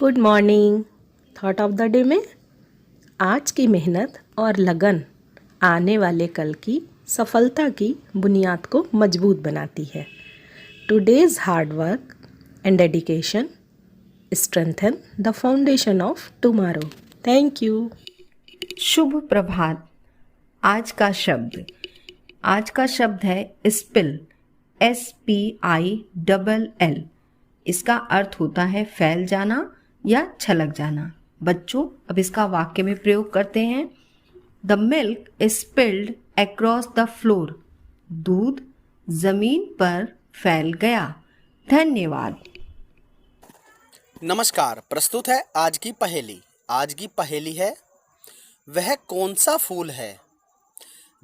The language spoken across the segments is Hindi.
Good morning. Thought of the day में आज की मेहनत और लगन आने वाले कल की सफलता की बुनियाद को मजबूत बनाती है। Today's hard work and dedication strengthen the foundation of tomorrow. Thank you. शुभ प्रभात। आज का शब्द है स्पिल, SPILL। इसका अर्थ होता है फैल जाना या छलक जाना। बच्चों, अब इसका वाक्य में प्रयोग करते हैं। The milk spilled across the floor. दूध जमीन पर फैल गया। धन्यवाद। नमस्कार। प्रस्तुत है आज की पहेली। आज की पहेली है, वह कौन सा फूल है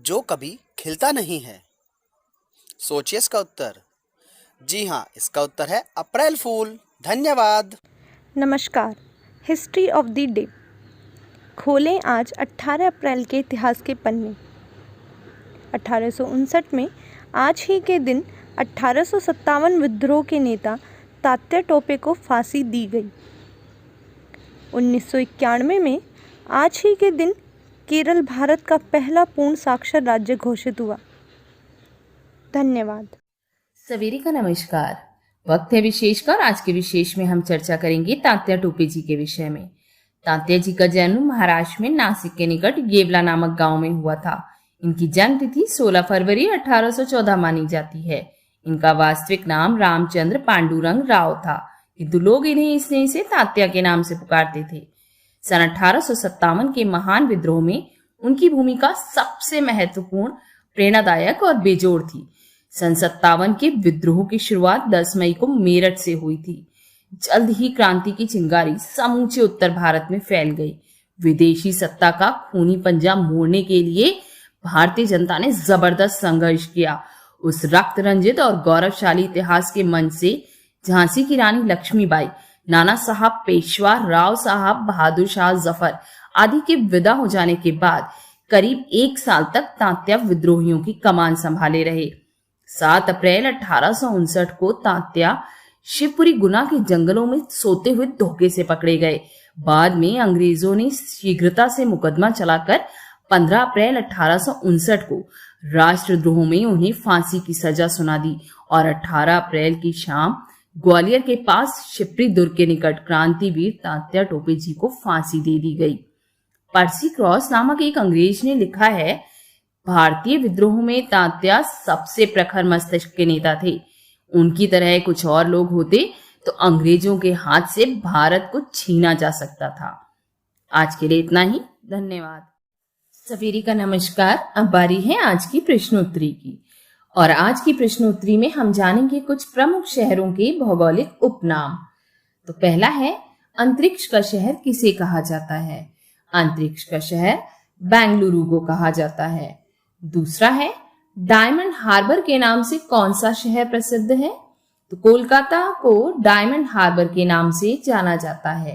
जो कभी खिलता नहीं है? सोचिए इसका उत्तर। जी हाँ, इसका उत्तर है अप्रैल फूल। धन्यवाद। नमस्कार। History of the day. खोलें आज 18 अप्रैल के इतिहास के पन्ने। 1859 में आज ही के दिन 1857 विद्रोह के नेता तात्या टोपे को फांसी दी गई। 1991 में आज ही के दिन केरल भारत का पहला पूर्ण साक्षर राज्य घोषित हुआ। धन्यवाद। सवेरे का नमस्कार। वक्त है विशेष का और आज के विशेष में हम चर्चा करेंगे तात्या टोपे जी के विषय में। तात्या जी का जन्म महाराष्ट्र में नासिक के निकट येवला नामक गांव में हुआ था। इनकी जन्म तिथि 16 फरवरी 1814 मानी जाती है। इनका वास्तविक नाम रामचंद्र पांडुरंग राव था, किंतु लोग इन्हें स्नेह से तात्या के नाम से पुकारते थे। सन 1857 के महान विद्रोह में उनकी भूमिका सबसे महत्वपूर्ण, प्रेरणादायक और बेजोड़ थी। सन 57 के विद्रोह की शुरुआत 10 मई को मेरठ से हुई थी। जल्द ही क्रांति की चिंगारी समूचे उत्तर भारत में फैल गई। विदेशी सत्ता का खूनी पंजा मोड़ने के लिए भारतीय जनता ने जबरदस्त संघर्ष किया। उस रक्त रंजित और गौरवशाली इतिहास के मंच से झांसी की रानी लक्ष्मीबाई, नाना साहब पेशवा, राव साहब बहादुर शाह जफर आदि के विदा हो जाने के बाद करीब 1 साल तक तात्या विद्रोहियों की कमान संभाले रहे। 7 अप्रैल 1859 को तात्या शिवपुरी गुना के जंगलों में सोते हुए धोखे से पकड़े गए। बाद में अंग्रेजों ने शीघ्रता से मुकदमा चलाकर 15 अप्रैल 1859 को राष्ट्रद्रोह में उन्हें फांसी की सजा सुना दी और 18 अप्रैल की शाम ग्वालियर के पास शिवपुरी दुर्ग के निकट क्रांतिवीर तात्या टोपे जी को फांसी दे दी गई। पर्सी क्रॉस नामक एक अंग्रेज ने लिखा है, भारतीय विद्रोह में तात्या सबसे प्रखर मस्तिष्क के नेता थे। उनकी तरह कुछ और लोग होते तो अंग्रेजों के हाथ से भारत को छीना जा सकता था। आज के लिए इतना ही। धन्यवाद। सवेरे का नमस्कार। अब बारी है आज की प्रश्नोत्तरी की, और आज की प्रश्नोत्तरी में हम जानेंगे कुछ प्रमुख शहरों के भौगोलिक उपनाम। तो पहला है, अंतरिक्ष का शहर किसे कहा जाता है? अंतरिक्ष का शहर बेंगलुरु को कहा जाता है। दूसरा है, डायमंड हार्बर के नाम से कौन सा शहर प्रसिद्ध है? तो कोलकाता को डायमंड हार्बर के नाम से जाना जाता है।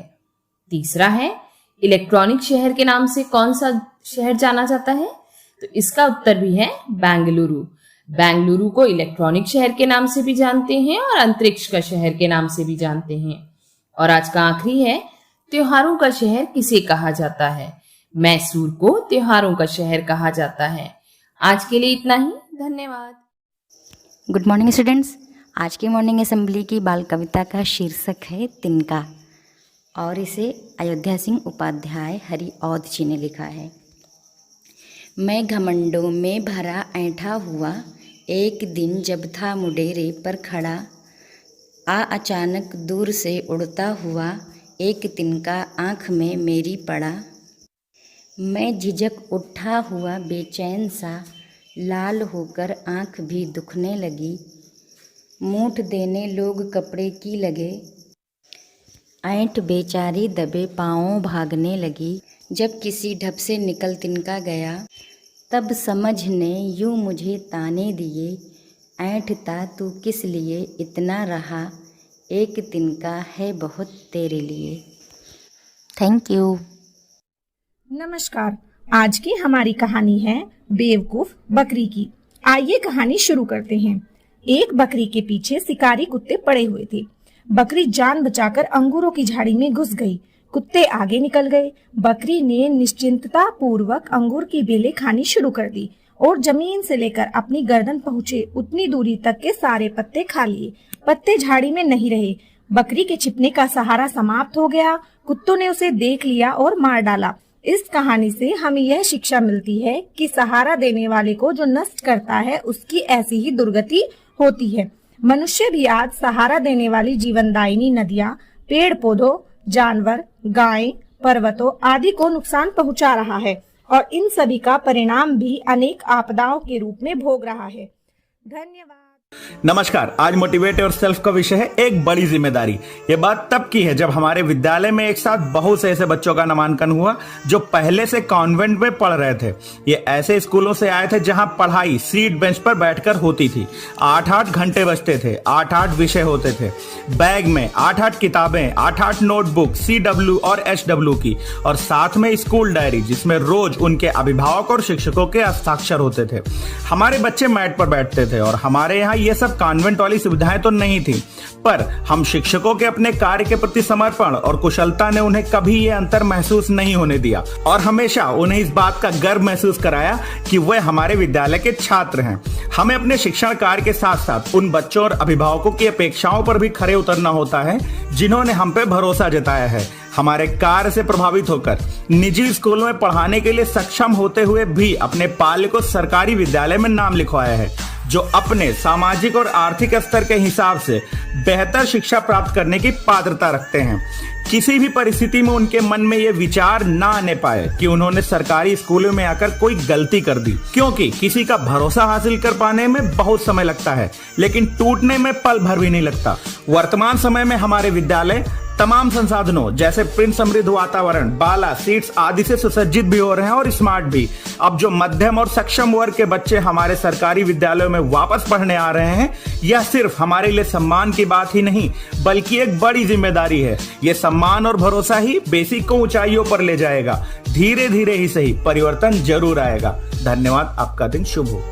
तीसरा है, इलेक्ट्रॉनिक शहर के नाम से कौन सा शहर जाना जाता है? तो इसका उत्तर भी है बेंगलुरु। बेंगलुरु को इलेक्ट्रॉनिक शहर के नाम से भी जानते हैं और अंतरिक्ष का शहर के नाम से भी जानते हैं। और आज का आखिरी है, त्योहारों का शहर किसे कहा जाता है? मैसूर को त्योहारों का शहर कहा जाता है। आज के लिए इतना ही। धन्यवाद। Good morning students. आज की मॉर्निंग असेंबली की बाल कविता का शीर्षक है तिनका, और इसे अयोध्या सिंह उपाध्याय हरिऔध जी ने लिखा है। मैं घमंडों में भरा ऐंठा हुआ, एक दिन जब था मुडेरे पर खड़ा, अचानक दूर से उड़ता हुआ, एक तिनका आँख में मेरी पड़ा। मैं झिझक उठा हुआ बेचैन सा, लाल होकर आँख भी दुखने लगी। मूठ देने लोग कपड़े की लगे, ऐंठ बेचारी दबे पाँवों भागने लगी। जब किसी ढप से निकल तिनका गया, तब समझ ने यूँ मुझे ताने दिए। ऐंठता तू किस लिए इतना रहा, एक तिनका है बहुत तेरे लिए। Thank you. नमस्कार। आज की हमारी कहानी है बेवकूफ बकरी की। आइए कहानी शुरू करते हैं। एक बकरी के पीछे शिकारी कुत्ते पड़े हुए थे। बकरी जान बचाकर अंगूरों की झाड़ी में घुस गई। कुत्ते आगे निकल गए। बकरी ने निश्चिंतता पूर्वक अंगूर की बेलें खानी शुरू कर दी और जमीन से लेकर अपनी गर्दन पहुँचे उतनी दूरी तक के सारे पत्ते खा लिए। पत्ते झाड़ी में नहीं रहे। बकरी के छिपने का सहारा समाप्त हो गया। कुत्तों ने उसे देख लिया और मार डाला। इस कहानी से हमें यह शिक्षा मिलती है कि सहारा देने वाले को जो नष्ट करता है उसकी ऐसी ही दुर्गति होती है। मनुष्य भी आज सहारा देने वाली जीवनदायिनी नदियाँ, पेड़ पौधों, जानवर, गायें, पर्वतों आदि को नुकसान पहुंचा रहा है और इन सभी का परिणाम भी अनेक आपदाओं के रूप में भोग रहा है। धन्यवाद। नमस्कार। आज मोटिवेट योर सेल्फ का विषय है एक बड़ी जिम्मेदारी। ये बात तब की है जब हमारे विद्यालय में एक साथ बहुत से ऐसे बच्चों का नामांकन हुआ जो पहले से कॉन्वेंट में पढ़ रहे थे। ये ऐसे स्कूलों से आए थे जहां पढ़ाई सीट बेंच पर बैठकर होती थी। 8-8 घंटे बजते थे, 8-8 विषय होते थे, बैग में 8-8 किताबें, 8-8 नोटबुक CW और HW की, और साथ में स्कूल डायरी जिसमें रोज उनके अभिभावक और शिक्षकों के हस्ताक्षर होते थे। हमारे बच्चे मैट पर बैठते थे और हमारे यहाँ ये सब कॉन्वेंट वाली सुविधाएं तो नहीं थी, पर हम शिक्षकों के अपने कार्य के प्रति समर्पण और कुशलता ने उन्हें कभी ये अंतर महसूस नहीं होने दिया और हमेशा उन्हें इस बात का गर्व महसूस कराया कि वे हमारे विद्यालय के छात्र हैं। हमें अपने शिक्षण कार्य के साथ साथ उन बच्चों और अभिभावकों की अपेक्षाओं पर भी खरे उतरना होता है जिन्होंने हम पे भरोसा जताया है। हमारे कार्य से प्रभावित होकर निजी स्कूलों में पढ़ाने के लिए सक्षम होते हुए भी अपने बालक को सरकारी विद्यालय में नाम लिखवाया है, जो अपने सामाजिक और आर्थिक स्तर के हिसाब से बेहतर शिक्षा प्राप्त करने की पात्रता रखते हैं। किसी भी परिस्थिति में उनके मन में ये विचार ना आने पाए कि उन्होंने सरकारी स्कूलों में आकर कोई गलती कर दी, क्योंकि किसी का भरोसा हासिल कर पाने में बहुत समय लगता है लेकिन टूटने में पल भर भी नहीं लगता। वर्तमान समय में हमारे विद्यालय तमाम संसाधनों जैसे प्रिंट समृद्ध वातावरण, बाला सीट्स आदि से सुसज्जित भी हो रहे हैं और स्मार्ट भी। अब जो मध्यम और सक्षम वर्ग के बच्चे हमारे सरकारी विद्यालयों में वापस पढ़ने आ रहे हैं, यह सिर्फ हमारे लिए सम्मान की बात ही नहीं बल्कि एक बड़ी जिम्मेदारी है। यह सम्मान और भरोसा ही बेसिक को ऊंचाइयों पर ले जाएगा। धीरे धीरे ही सही परिवर्तन जरूर आएगा। धन्यवाद। आपका दिन शुभ हो।